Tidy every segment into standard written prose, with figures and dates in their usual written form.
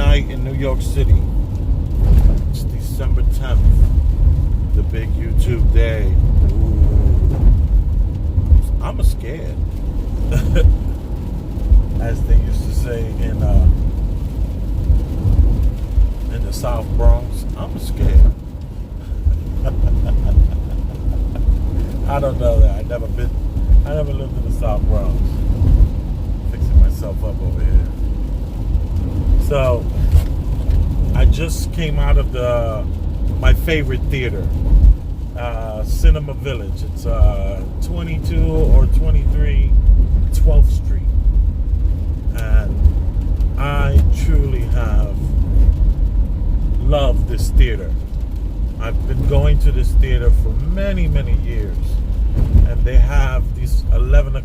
night in New York City. It's December 10th, the big YouTube day. Ooh. I'm scared. As they used to say in the South Bronx, I'm scared. I don't know that. I never lived in the South Bronx. Fixing myself up over here. So I just came out of my favorite theater, Cinemavillage. It's 22 or 23 12th Street. And I truly have loved this theater. I've been going to this theater for many, many years. And they have these 11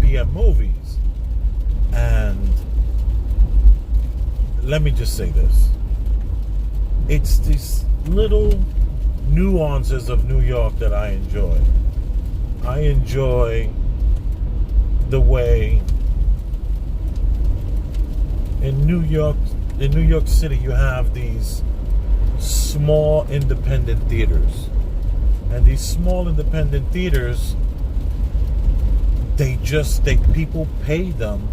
p.m. movies. And let me just say this. It's these little nuances of New York that I enjoy. I enjoy the way in New York City you have these small independent theaters. And these small independent theaters, people pay them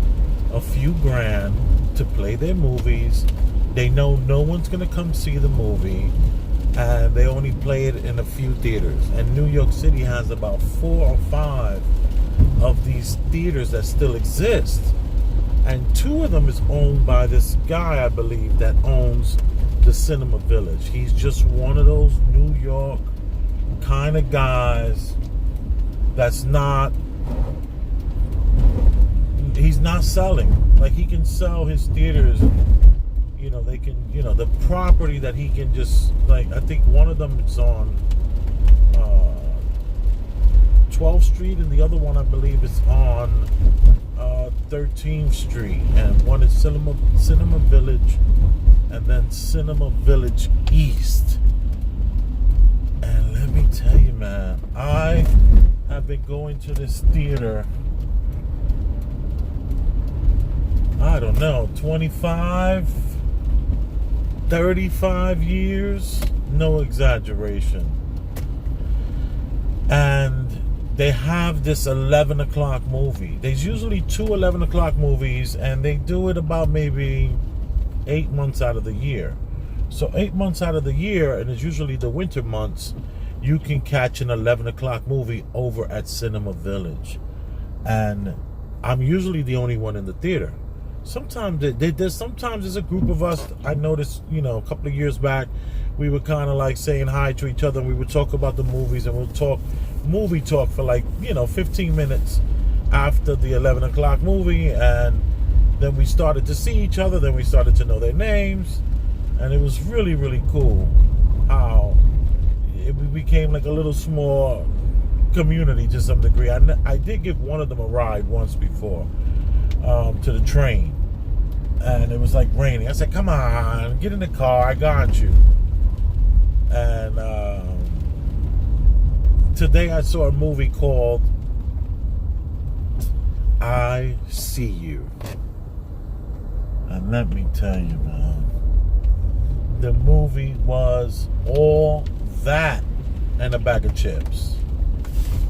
a few grand to play their movies. They know no one's going to come see the movie, and they only play it in a few theaters. And New York City has about 4 or 5 of these theaters that still exist. And 2 of them is owned by this guy, I believe, that owns the Cinemavillage. He's just one of those New York kind of guys he's not selling. Like, he can sell his theaters, they can, the property that he can just, like, I think one of them is on 12th Street, and the other one, I believe, is on 13th Street, and one is Cinema Village, and then Cinema Village East. And let me tell you, man, I have been going to this theater, I don't know, 25, 35 years, no exaggeration. And they have this 11 o'clock movie. There's usually 2 11 o'clock movies, and they do it about maybe 8 months out of the year. So 8 months out of the year, and it's usually the winter months, you can catch an 11 o'clock movie over at Cinemavillage. And I'm usually the only one in the theater. Sometimes there's a group of us. I noticed, a couple of years back, we were kind of like saying hi to each other, and we would talk about the movies, and we'll talk movie talk for 15 minutes after the 11 o'clock movie. And then we started to see each other, then we started to know their names, and it was really, really cool how it became like a little small community to some degree. I did give one of them a ride once before, to the train, and it was like raining. I said, come on, get in the car, I got you. And today I saw a movie called I See You. And let me tell you, man, the movie was all that and a bag of chips.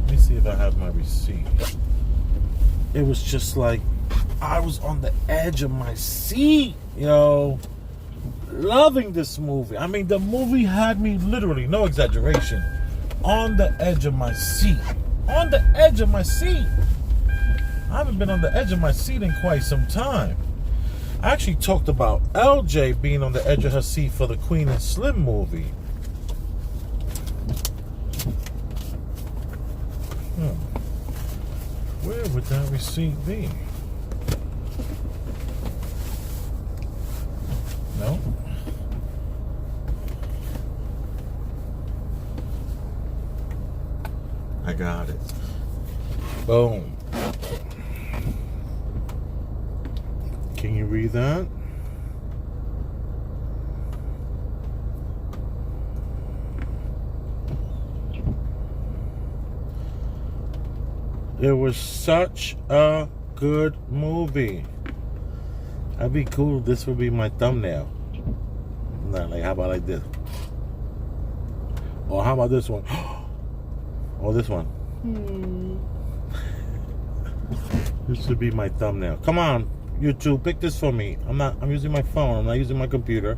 Let me see if I have my receipt. It was just like, I was on the edge of my seat, loving this movie. I mean, the movie had me literally, no exaggeration, on the edge of my seat. On the edge of my seat. I haven't been on the edge of my seat in quite some time. I actually talked about LJ being on the edge of her seat for the Queen and Slim movie. Where would that receipt be? No. I got it. Boom. Can you read that? It was such a good movie. That'd be cool. This would be my thumbnail. Not like, how about like this? Or how about this one? Or this one? This should be my thumbnail. Come on, YouTube, pick this for me. I'm using my phone. I'm not using my computer.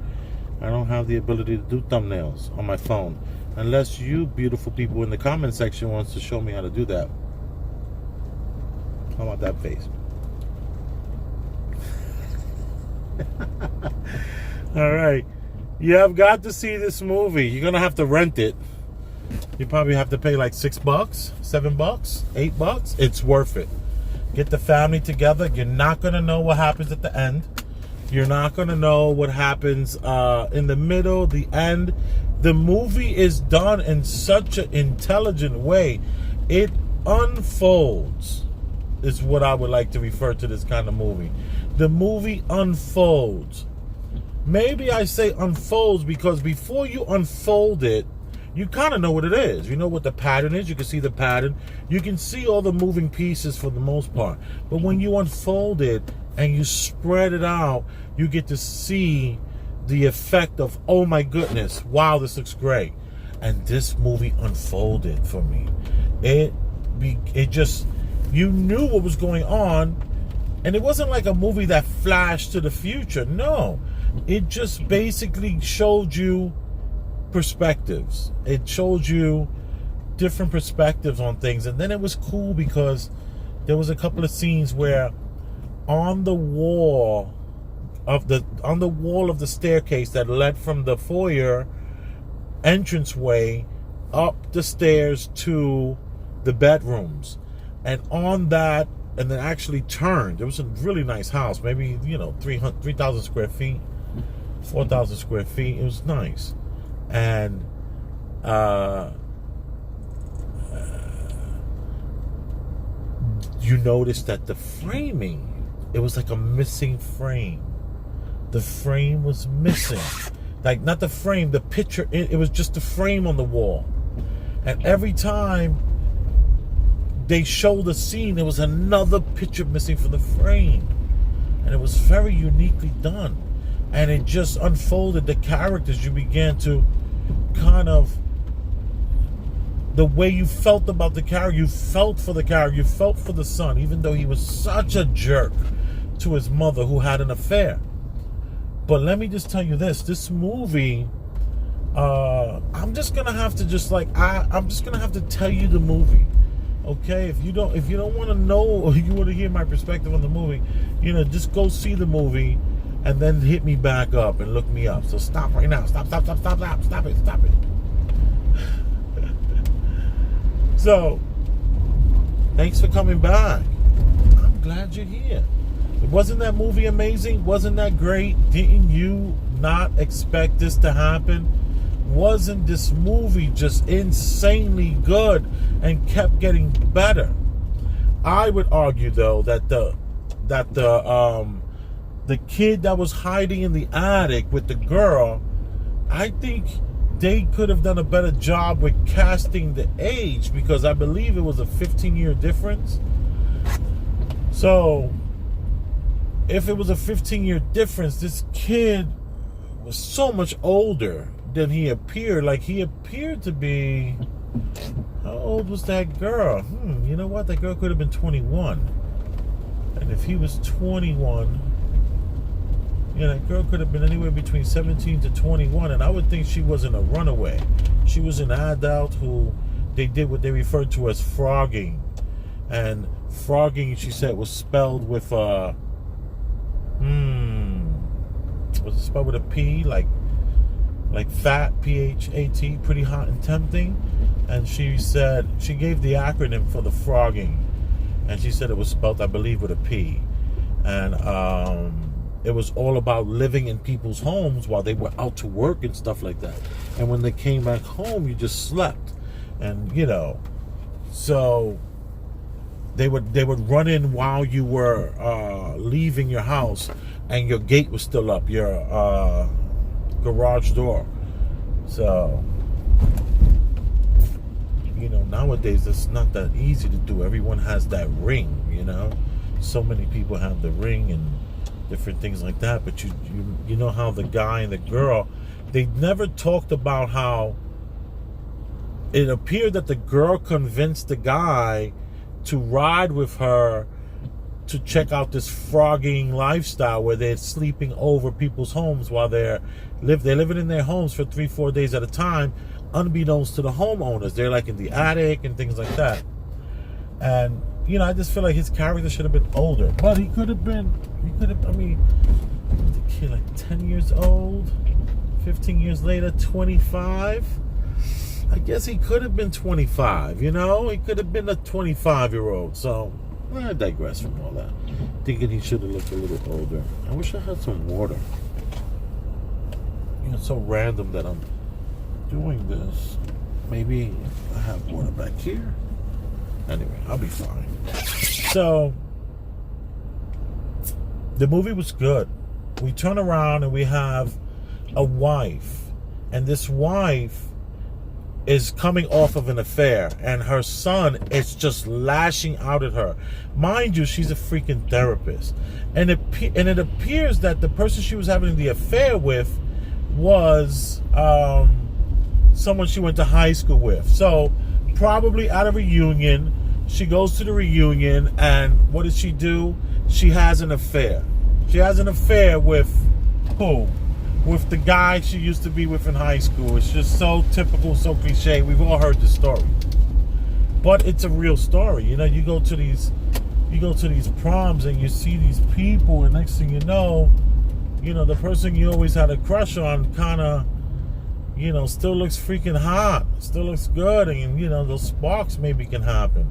I don't have the ability to do thumbnails on my phone. Unless you beautiful people in the comment section wants to show me how to do that. How about that face? All right. You have got to see this movie. You're going to have to rent it. You probably have to pay like $6, $7, $8. It's worth it. Get the family together. You're not going to know what happens at the end. You're not going to know what happens in the middle, the end. The movie is done in such an intelligent way. It unfolds, is what I would like to refer to this kind of movie. The movie unfolds. Maybe I say unfolds because before you unfold it, you kind of know what it is. You know what the pattern is. You can see the pattern. You can see all the moving pieces for the most part. But when you unfold it and you spread it out, you get to see the effect of, oh my goodness, wow, this looks great. And this movie unfolded for me. It just, you knew what was going on. And it wasn't like a movie that flashed to the future. No, it just basically showed you perspectives. It showed you different perspectives on things. And then it was cool because there was a couple of scenes where on the wall of the staircase that led from the foyer entranceway up the stairs to the bedrooms, and on that, and then actually turned. It was a really nice house, maybe 3,000 square feet, 4,000 square feet. It was nice. And you notice that the framing, it was like a missing frame. The frame was missing. Like, not the frame, the picture, it was just the frame on the wall. And every time they showed a scene, there was another picture missing from the frame. And it was very uniquely done. And it just unfolded the characters. You began to kind of, the way you felt about the character, you felt for the character, you felt for the son, even though he was such a jerk to his mother who had an affair. But let me just tell you this movie, I'm just gonna have to I'm just gonna have to tell you the movie. Okay, if you don't want to know, or you want to hear my perspective on the movie, just go see the movie and then hit me back up and look me up. So stop right now. Stop it. So, thanks for coming back. I'm glad you're here. Wasn't that movie amazing? Wasn't that great? Didn't you not expect this to happen? Wasn't this movie just insanely good and kept getting better? I would argue, though, that the kid that was hiding in the attic with the girl, I think they could have done a better job with casting the age, because I believe it was a 15-year difference. So if it was a 15-year difference, this kid was so much older than he appeared. Like, he appeared to be, how old was that girl? You know what? That girl could have been 21. And if he was 21, that girl could have been anywhere between 17 to 21. And I would think she wasn't a runaway. She was an adult who they did what they referred to as frogging. And frogging, she said, was spelled with was it spelled with a P, like fat, P-H-A-T, pretty hot and tempting. And she said, she gave the acronym for the frogging, and she said it was spelled, I believe, with a P. And it was all about living in people's homes while they were out to work and stuff like that. And when they came back home, you just slept. And so they would run in while you were leaving your house, and your gate was still up, your garage door. So nowadays it's not that easy to do. Everyone has that ring. So many people have the ring, and different things like that. But you know how the guy and the girl, they never talked about how it appeared that the girl convinced the guy to ride with her to check out this frogging lifestyle where they're sleeping over people's homes while they're living in their homes for 3-4 days at a time, unbeknownst to the homeowners. They're like in the attic and things like that. And I just feel like his character should have been older, but he could have. I mean, the kid like 10 years old, 15 years later, 25. I guess he could have been 25. He could have been a 25-year-old. So I digress from all that. Thinking he should have looked a little older. I wish I had some water. It's so random that I'm doing this. Maybe I have water back here. Anyway, I'll be fine. So, the movie was good. We turn around and we have a wife. And this wife is coming off of an affair. And her son is just lashing out at her. Mind you, she's a freaking therapist. And it appears that the person she was having the affair with was someone she went to high school with. So, probably at a reunion, she goes to the reunion, and what does she do? She has an affair. She has an affair with who? With the guy she used to be with in high school. It's just so typical, so cliche. We've all heard the story, but it's a real story. You go to these proms and you see these people, and next thing you know, the person you always had a crush on kind of, still looks freaking hot, still looks good, and those sparks maybe can happen.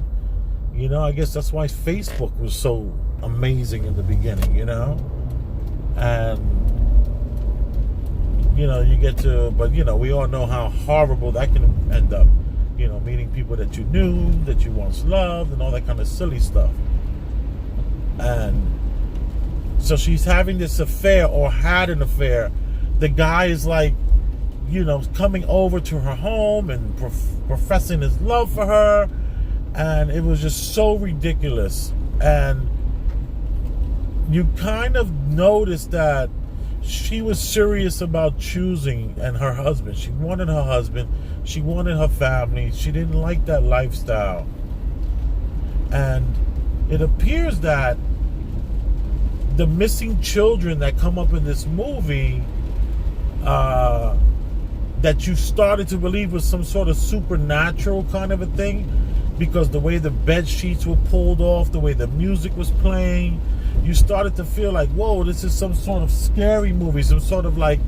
I guess that's why Facebook was so amazing in the beginning, and you get to, but we all know how horrible that can end up, meeting people that you knew, that you once loved, and all that kind of silly stuff. And so she's having this affair, or had an affair. The guy is like, coming over to her home and professing his love for her. And it was just so ridiculous. And you kind of noticed that she was serious about choosing and her husband. She wanted her husband. She wanted her family. She didn't like that lifestyle. And it appears that the missing children that come up in this movie, that you started to believe was some sort of supernatural kind of a thing, because the way the bed sheets were pulled off, the way the music was playing, you started to feel like, whoa, this is some sort of scary movie, some sort of like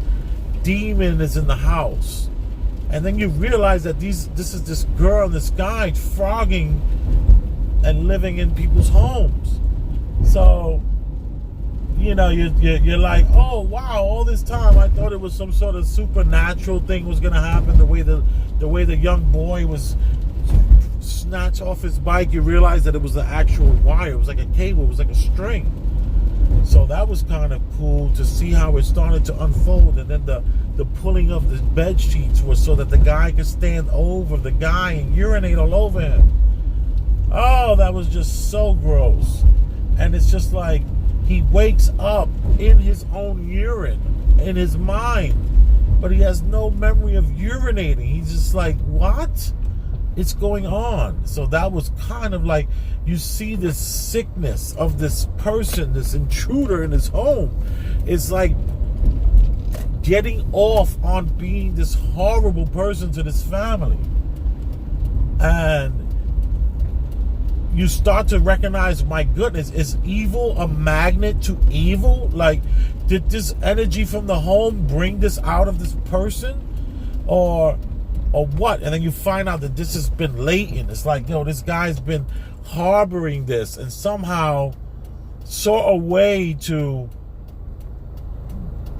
demon is in the house. And then you realize that this is this girl and this guy frogging and living in people's homes. So, you're like, oh wow, all this time I thought it was some sort of supernatural thing was gonna happen. The way the young boy was snatched off his bike, you realize that it was an actual wire. It was like a cable. It was like a string. So that was kind of cool to see how it started to unfold. And then the pulling of the bed sheets was so that the guy could stand over the guy and urinate all over him. Oh, that was just so gross. And it's just like he wakes up in his own urine in his mind, but he has no memory of urinating. He's just like, what? It's going on. So that was kind of like, you see this sickness of this person, this intruder in his home. It's like getting off on being this horrible person to this family. And you start to recognize, my goodness, is evil a magnet to evil? Like, did this energy from the home bring this out of this person? Or what? And then you find out that this has been latent. It's like, this guy's been harboring this and somehow saw a way to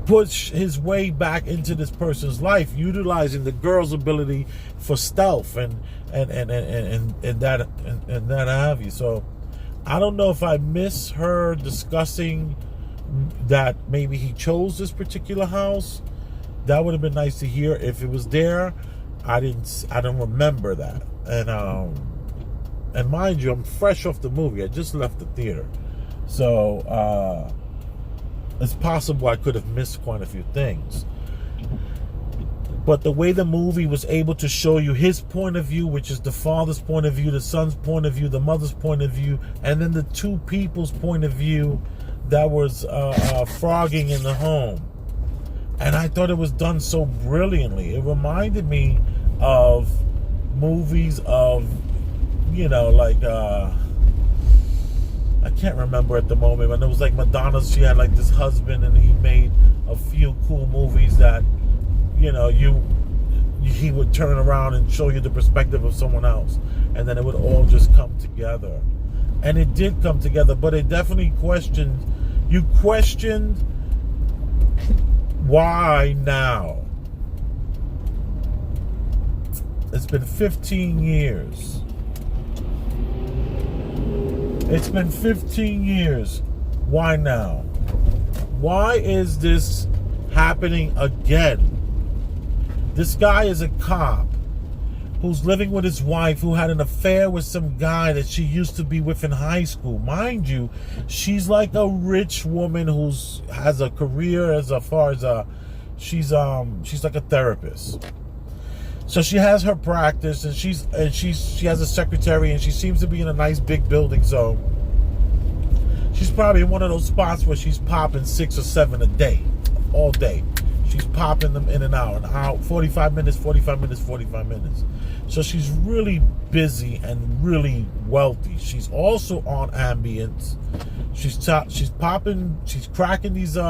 push his way back into this person's life, utilizing the girl's ability for stealth and that have you. So I don't know if I miss her discussing that maybe he chose this particular house. That would have been nice to hear. If it was there, I don't remember that. And mind you, I'm fresh off the movie. I just left the theater. So it's possible I could have missed quite a few things. But the way the movie was able to show you his point of view, which is the father's point of view, the son's point of view, the mother's point of view, and then the two people's point of view that was frogging in the home. And I thought it was done so brilliantly. It reminded me of movies of, like, I can't remember at the moment, but it was like Madonna's, she had like this husband and he made a few cool movies that, he would turn around and show you the perspective of someone else. And then it would all just come together. And it did come together, but it definitely questioned why now? It's been 15 years. It's been 15 years. Why now? Why is this happening again? This guy is a cop who's living with his wife, who had an affair with some guy that she used to be with in high school. Mind you, she's like a rich woman who's has a career as far as she's like a therapist. So she has her practice, and she has a secretary, and she seems to be in a nice big building. So she's probably in one of those spots where she's popping 6 or 7 a day, all day. She's popping them in and out, 45 minutes, 45 minutes, 45 minutes. So she's really busy and really wealthy. She's also on Ambient. She's popping, she's cracking these, is it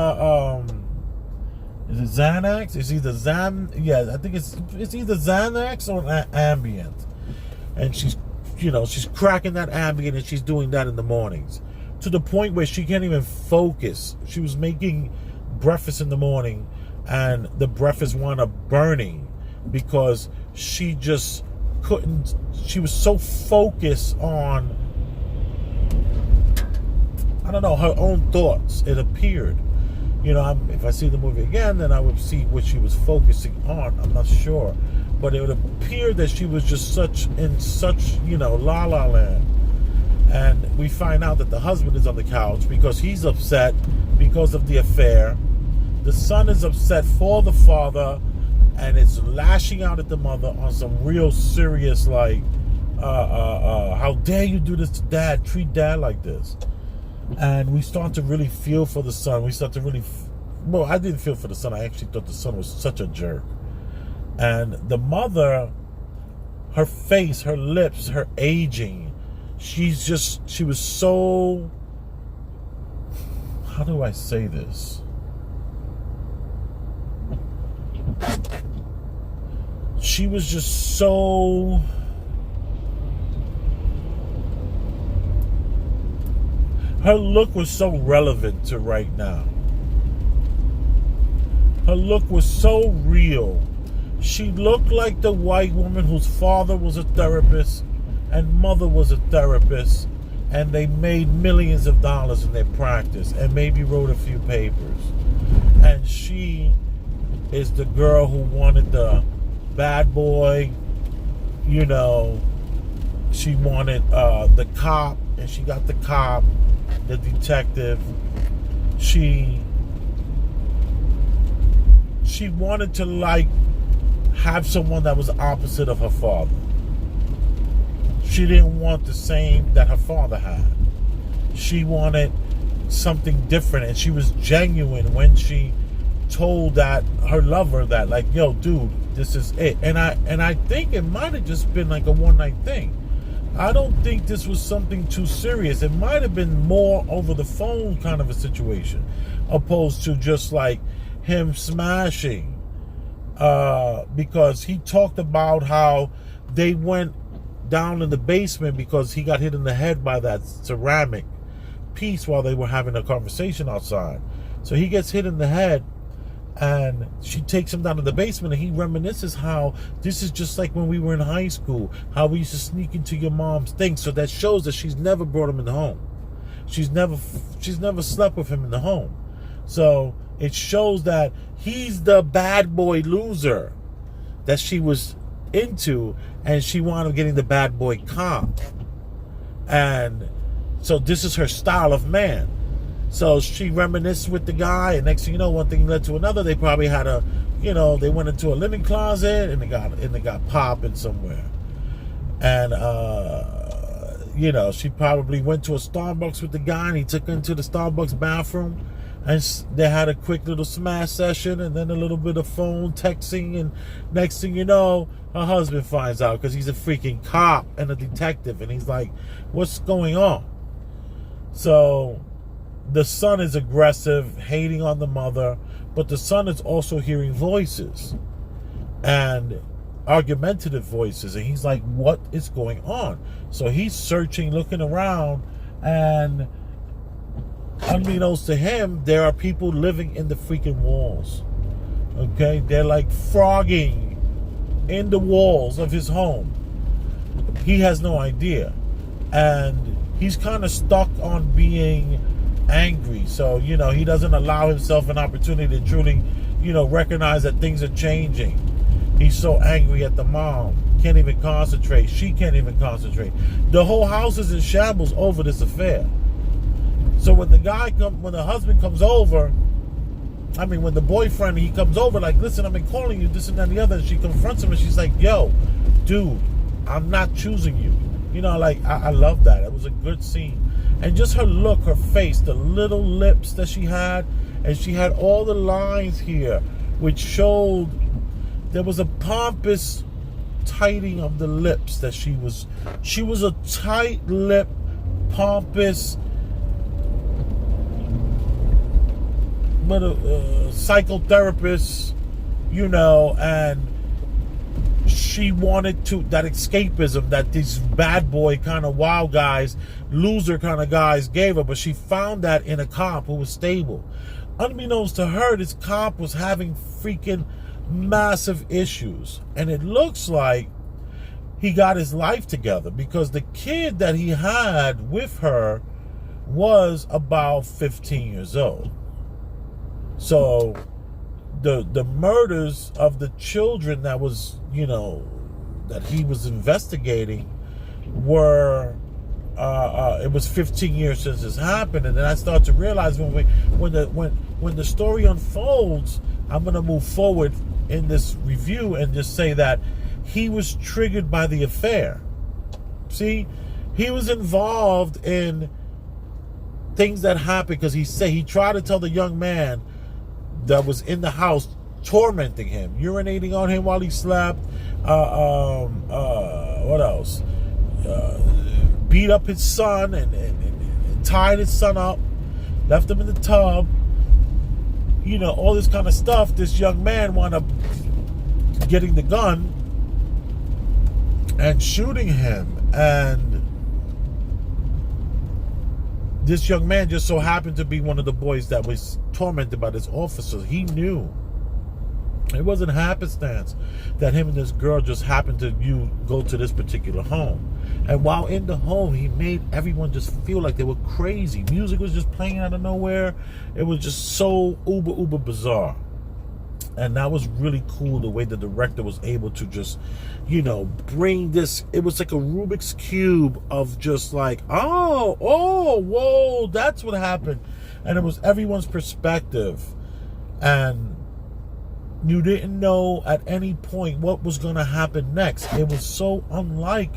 Xanax? It's either I think it's either Xanax or Ambient. And she's cracking that Ambient, and she's doing that in the mornings. To the point where she can't even focus. She was making breakfast in the morning, and the breakfast wound up burning because she just couldn't. She was so focused on, I don't know, her own thoughts. It appeared, if I see the movie again, then I would see what she was focusing on. I'm not sure, but it would appear that she was just in such la la land. And we find out that the husband is on the couch because he's upset because of the affair. The son is upset for the father and is lashing out at the mother on some real serious, like, how dare you do this to dad? Treat dad like this. And we start to really feel for the son. We start to really, well, I didn't feel for the son. I actually thought the son was such a jerk. And the mother, her face, her lips, her aging, she was so, how do I say this? She was just so, her look was so relevant to right now. Her look was so real. She looked like the white woman whose father was a therapist and mother was a therapist, and they made millions of dollars in their practice and maybe wrote a few papers. And she is the girl who wanted the bad boy, she wanted the cop, and she got the cop, the detective. She wanted to, like, have someone that was opposite of her father. She didn't want the same that her father had. She wanted something different, and she was genuine when she told that her lover that, like, yo, dude, this is it. And I think it might have just been like a one-night thing. I don't think this was something too serious. It might have been more over the phone kind of a situation, opposed to just like him smashing. Because he talked about how they went down in the basement because he got hit in the head by that ceramic piece while they were having a conversation outside. So he gets hit in the head, and she takes him down to the basement, and he reminisces how this is just like when we were in high school, how we used to sneak into your mom's thing. So that shows that she's never brought him in the home. She's never slept with him in the home. So it shows that he's the bad boy loser that she was into, and she wound up getting the bad boy cop. And so this is her style of man. So she reminisced with the guy, and next thing you know, one thing led to another. They probably had a, they went into a linen closet, and they got popping somewhere. And she probably went to a Starbucks with the guy, and he took her into the Starbucks bathroom, and they had a quick little smash session, and then a little bit of phone texting, and next thing you know, her husband finds out because he's a freaking cop and a detective, and he's like, what's going on? So the son is aggressive, hating on the mother, but the son is also hearing voices and argumentative voices, and he's like, what is going on? So he's searching, looking around, and unbeknownst to him, there are people living in the freaking walls. Okay, they're like frogging in the walls of his home. He has no idea, and he's kind of stuck on being angry. So he doesn't allow himself an opportunity to truly recognize that things are changing. He's so angry at the mom, can't even concentrate. She can't even concentrate. The whole house is in shambles over this affair. So when the husband comes over, when the boyfriend, he comes over like, listen, I've been calling you, this and that and the other, and she confronts him, and she's like, yo, dude, I'm not choosing you. I love that. It was a good scene. And just her look, her face, the little lips that she had, and she had all the lines here, which showed there was a pompous tightening of the lips that she was a tight-lipped, pompous, but a psychotherapist, and she wanted that escapism that these bad boy kind of wild guys, loser kind of guys gave her, but she found that in a cop who was stable. Unbeknownst to her, this cop was having freaking massive issues, and it looks like he got his life together, because the kid that he had with her was about 15 years old. So the murders of the children that was that he was investigating were it was 15 years since this happened. And then I start to realize when the story unfolds, I'm going to move forward in this review and just say that he was triggered by the affair. See, he was involved in things that happened because he tried to tell the young man that was in the house tormenting him, urinating on him while he slept. What else? Beat up his son and tied his son up, left him in the tub. All this kind of stuff. This young man wound up getting the gun and shooting him. And this young man just so happened to be one of the boys that was tormented by this officer. He knew. It wasn't happenstance that him and this girl just happened to go to this particular home. And while in the home, he made everyone just feel like they were crazy. Music was just playing out of nowhere. It was just so uber bizarre. And that was really cool, the way the director was able to just, bring this. It was like a Rubik's Cube of just like, whoa, that's what happened. And it was everyone's perspective. And you didn't know at any point what was going to happen next. It was so unlike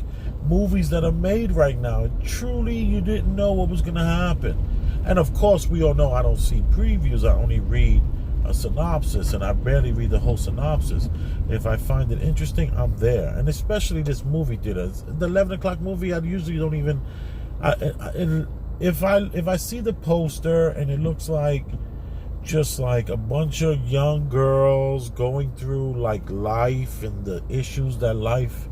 movies that are made right now. Truly, you didn't know what was going to happen. And of course, we all know I don't see previews. I only read a synopsis, and I barely read the whole synopsis. If I find it interesting, I'm there. And especially this movie theater. The 11 o'clock movie, I usually don't even... If I see the poster and it looks like just like a bunch of young girls going through like life and the issues that life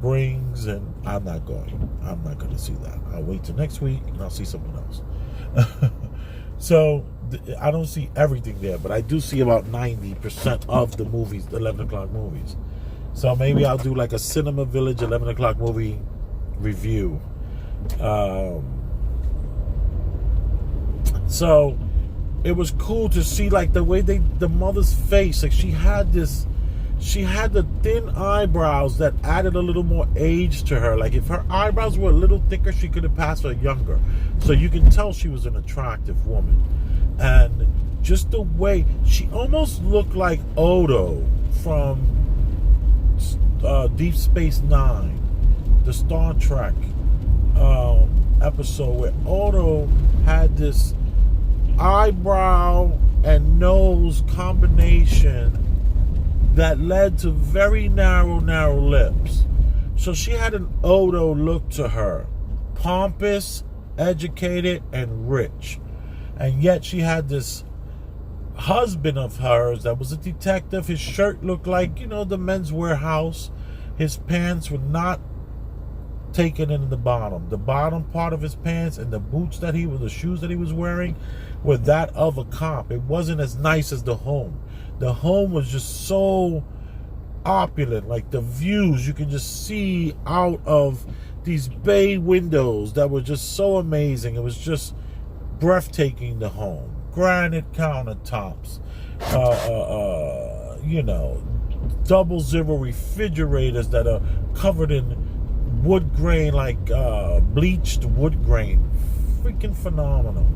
brings, and I'm not going to see that. I'll wait till next week and I'll see something else. So I don't see everything there, but I do see about 90% of the movies, the 11 o'clock movies. So maybe I'll do like a Cinema Village 11 o'clock movie review. So it was cool to see like the way the mother's face, like she had this she had the thin eyebrows that added a little more age to her. Like if her eyebrows were a little thicker, she could have passed for younger. So you can tell she was an attractive woman. And just the way she almost looked like Odo from Deep Space Nine, the Star Trek episode, where Odo had this eyebrow and nose combination that led to very narrow lips. So she had an Odo look to her. Pompous, educated, and rich. And yet she had this husband of hers that was a detective. His shirt looked like, the men's warehouse. His pants were not taken in the bottom. The bottom part of his pants and the shoes that he was wearing were that of a cop. It wasn't as nice as the home. The home was just so opulent. Like the views, you can just see out of these bay windows that were just so amazing. It was just breathtaking, the home. Granite countertops, double zero refrigerators that are covered in wood grain, like bleached wood grain. Freaking phenomenal.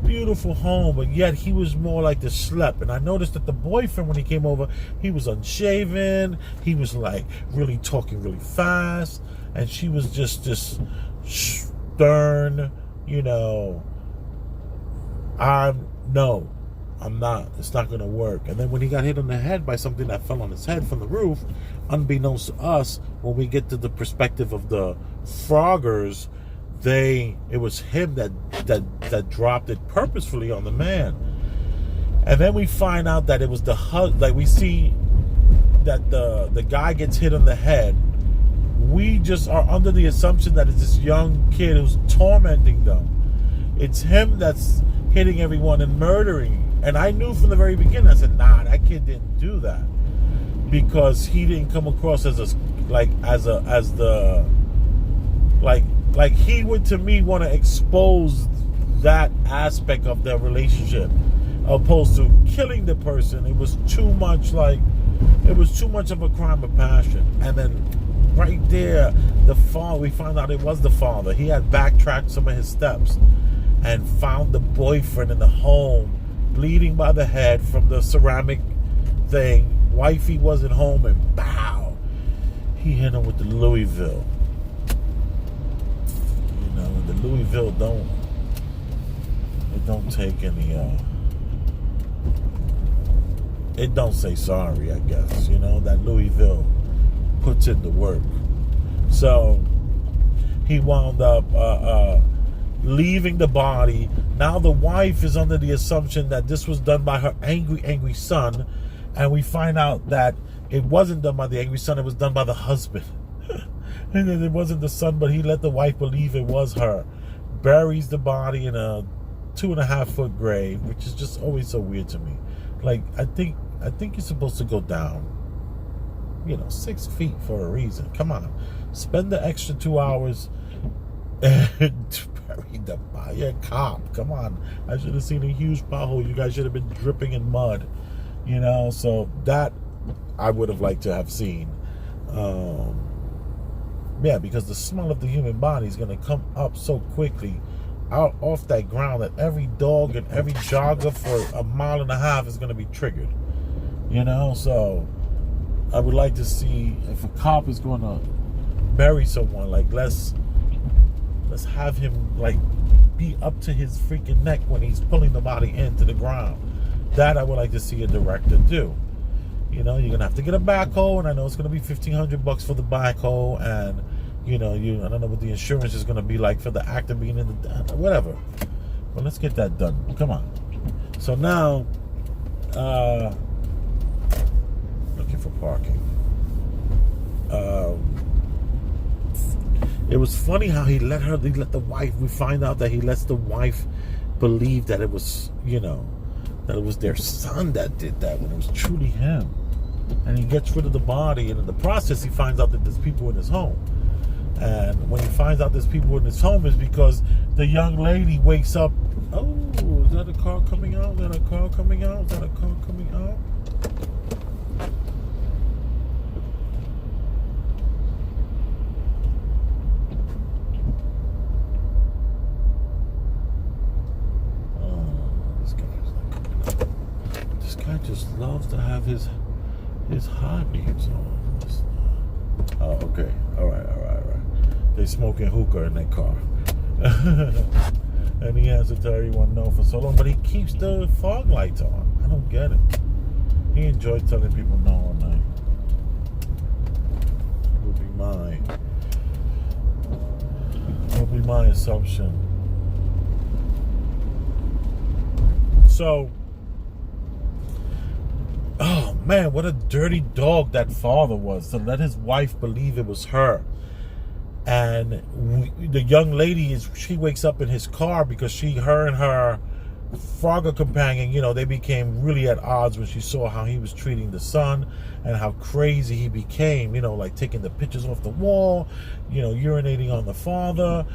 Beautiful home, but yet he was more like the schlep. And I noticed that the boyfriend, when he came over, he was unshaven. He was like really talking really fast, and she was just this stern, I'm not. It's not going to work. And then when he got hit on the head by something that fell on his head from the roof, unbeknownst to us, when we get to the perspective of the Froggers, it was him that dropped it purposefully on the man. And then we find out that it was we see that the guy gets hit on the head. We just are under the assumption that it's this young kid who's tormenting them. It's him that's hitting everyone and murdering. And I knew from the very beginning, I said, nah, that kid didn't do that. Because he didn't come across like he would, to me, want to expose that aspect of their relationship, opposed to killing the person. It was too much of a crime of passion. And then right there, we found out it was the father. He had backtracked some of his steps and found the boyfriend in the home, bleeding by the head from the ceramic thing. Wifey wasn't home, and bow, he hit him with the Louisville. The Louisville don't take any it don't say sorry, I guess. That Louisville puts in the work. So he wound up leaving the body. Now the wife is under the assumption that this was done by her angry son, and we find out that it wasn't done by the angry son, it was done by the husband. And then it wasn't the son, but he let the wife believe it was her. Buries the body in a 2.5-foot grave, which is just always so weird to me. Like, I think you're supposed to go down 6 feet for a reason. Come on, spend the extra 2 hours and bury the body. You're a cop. Come on, I should have seen a huge pothole. You guys should have been dripping in mud. So that I would have liked to have seen. Because the smell of the human body is going to come up so quickly out off that ground that every dog and every jogger for 1.5 miles is going to be triggered. So I would like to see, if a cop is going to bury someone, like let's have him like be up to his freaking neck when he's pulling the body into the ground. That I would like to see a director do. You're gonna have to get a backhoe, and I know it's gonna be $1,500 for the backhoe, and I don't know what the insurance is gonna be like for the actor being in the whatever. But let's get that done. Come on. So now, looking for parking. It was funny how he let the wife. We find out that he lets the wife believe that it was, that it was their son that did that when it was truly him. And he gets rid of the body, and in the process he finds out that there's people in his home. And when he finds out there's people in his home, is because the young lady wakes up. Oh, is that a car coming out? Is that a car coming out? Is that a car coming out? just loves to have his high beams on. Oh, okay. All right. They smoking hookah in their car. And he has to tell everyone no for so long, but he keeps the fog lights on. I don't get it. He enjoys telling people no all night. Would be my assumption. So, oh man, what a dirty dog that father was to let his wife believe it was her. And the young lady she wakes up in his car because her and her Frogger companion, they became really at odds when she saw how he was treating the son and how crazy he became, like taking the pictures off the wall, urinating on the father,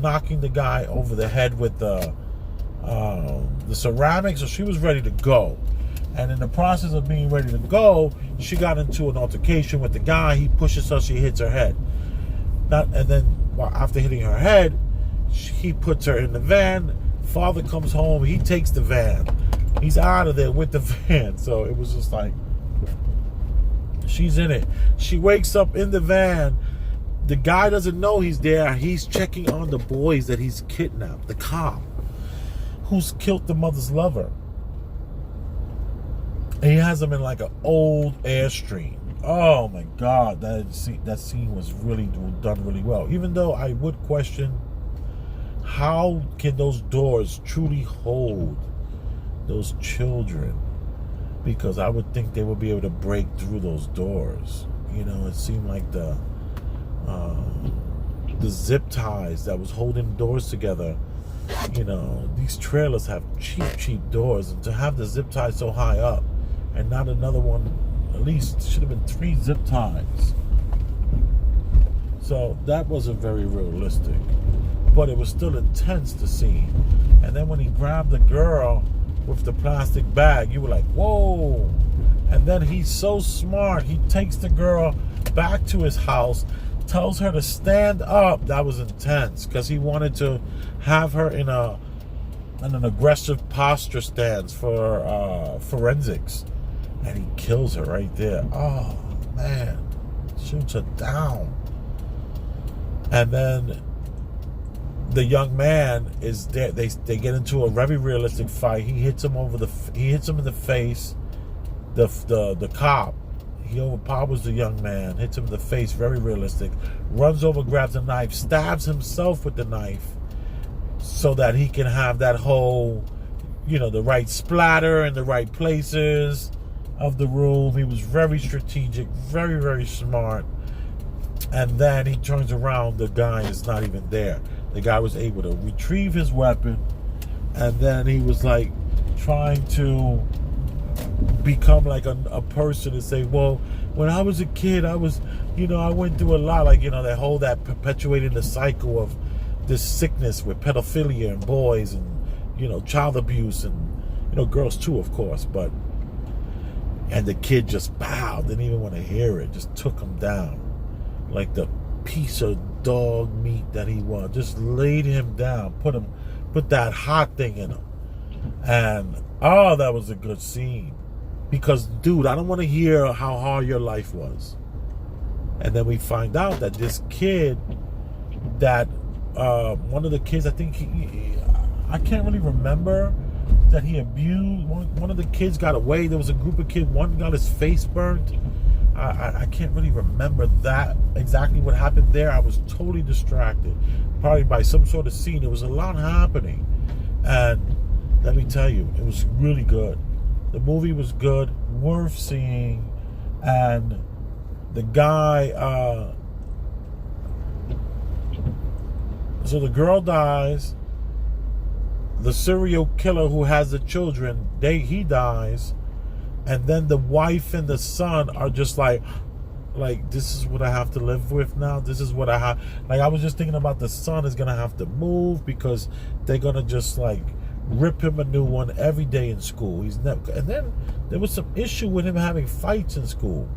knocking the guy over the head with the ceramics. So she was ready to go. And in the process of being ready to go, she got into an altercation with the guy. He pushes her, she hits her head. After hitting her head, he puts her in the van. Father comes home, he takes the van. He's out of there with the van. So it was just like, she's in it. She wakes up in the van. The guy doesn't know he's there. He's checking on the boys that he's kidnapped. The cop who's killed the mother's lover. And he has them in like an old Airstream. Oh my God, that scene was really done really well. Even though I would question, how can those doors truly hold those children? Because I would think they would be able to break through those doors. It seemed like the zip ties that was holding the doors together. These trailers have cheap doors, and to have the zip ties so high up and not another one, at least should have been 3 zip ties. So that wasn't very realistic, but it was still intense to see. And then when he grabbed the girl with the plastic bag, you were like, whoa. And then he's so smart, he takes the girl back to his house, tells her to stand up. That was intense, because he wanted to have her in an aggressive posture stance for forensics. And he kills her right there. Oh man, shoots her down. And then the young man is there. They get into a very realistic fight. He hits him in the face. The cop, he overpowers the young man, hits him in the face, very realistic. Runs over, grabs a knife, stabs himself with the knife, so that he can have that whole, the right splatter in the right places of the room. He was very strategic, very, very smart. And then he turns around, the guy is not even there. The guy was able to retrieve his weapon, and then he was like trying to become like a person and say, well, when I was a kid, I was, I went through a lot, like, that perpetuating the cycle of this sickness with pedophilia and boys and, child abuse and, girls too, of course, and the kid just bowed, didn't even want to hear it, just took him down like the piece of dog meat that he was. Just laid him down, put that hot thing in him. And that was a good scene, because dude, I don't want to hear how hard your life was. And then we find out that this kid, that one of the kids, I think I can't really remember, that he abused. One of the kids got away. There was a group of kids. One got his face burnt. I can't really remember that exactly what happened there. I was totally distracted, probably by some sort of scene. There was a lot happening, and let me tell you, it was really good. The movie was good, worth seeing. And the guy, so the girl dies. The serial killer who has the children, he dies. And then the wife and the son are just like, this is what I have to live with now. This is what I have. Like, I was just thinking about the son is going to have to move, because they're going to just like rip him a new one every day in school. And then there was some issue with him having fights in school.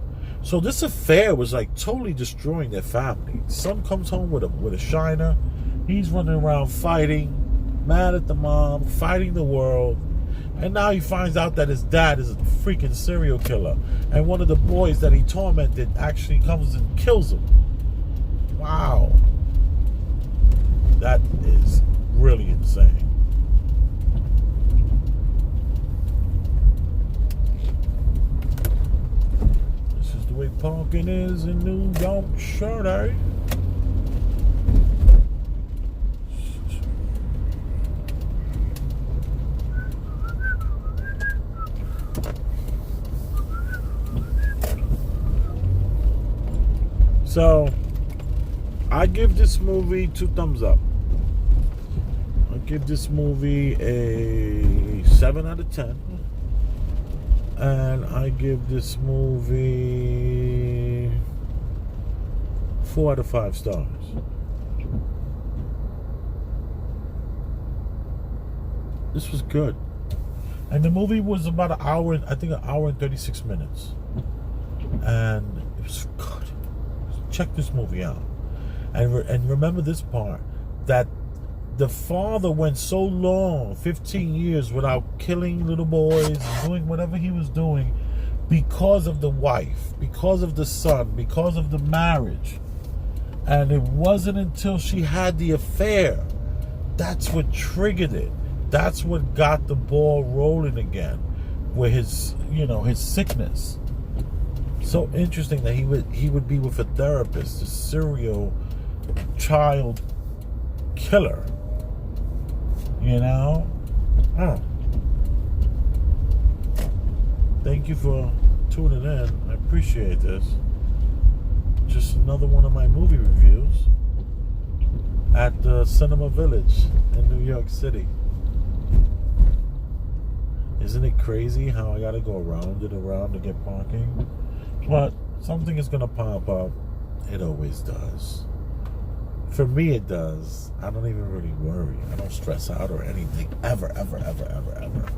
So this affair was like totally destroying their family. Son comes home with a shiner. He's running around fighting, mad at the mom, fighting the world. And now he finds out that his dad is a freaking serial killer. And one of the boys that he tormented actually comes and kills him. Wow. That is really insane. This is the way parking is in New York City. So, I give this movie 2 thumbs up. I give this movie a 7 out of 10. And I give this movie 4 out of 5 stars. This was good. And the movie was about an hour, I think an hour and 36 minutes. And it was good. Check this movie out. And remember this part, that the father went so long, 15 years, without killing little boys and doing whatever he was doing because of the wife, because of the son, because of the marriage. And it wasn't until she had the affair, that's what triggered it. That's what got the ball rolling again with his, his sickness. So interesting that he would be with a therapist, a serial child killer. Thank you for tuning in. I appreciate this. Just another one of my movie reviews at the Cinema Village in New York City. Isn't it crazy how I gotta go around and around to get parking? But something is going to pop up. It always does. For me, it does. I don't even really worry. I don't stress out or anything. Ever, ever, ever, ever, ever.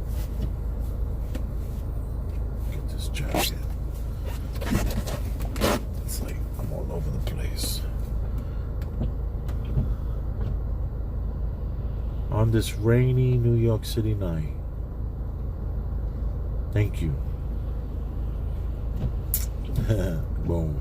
Get this jacket. It's like I'm all over the place. On this rainy New York City night. Thank you. Boom.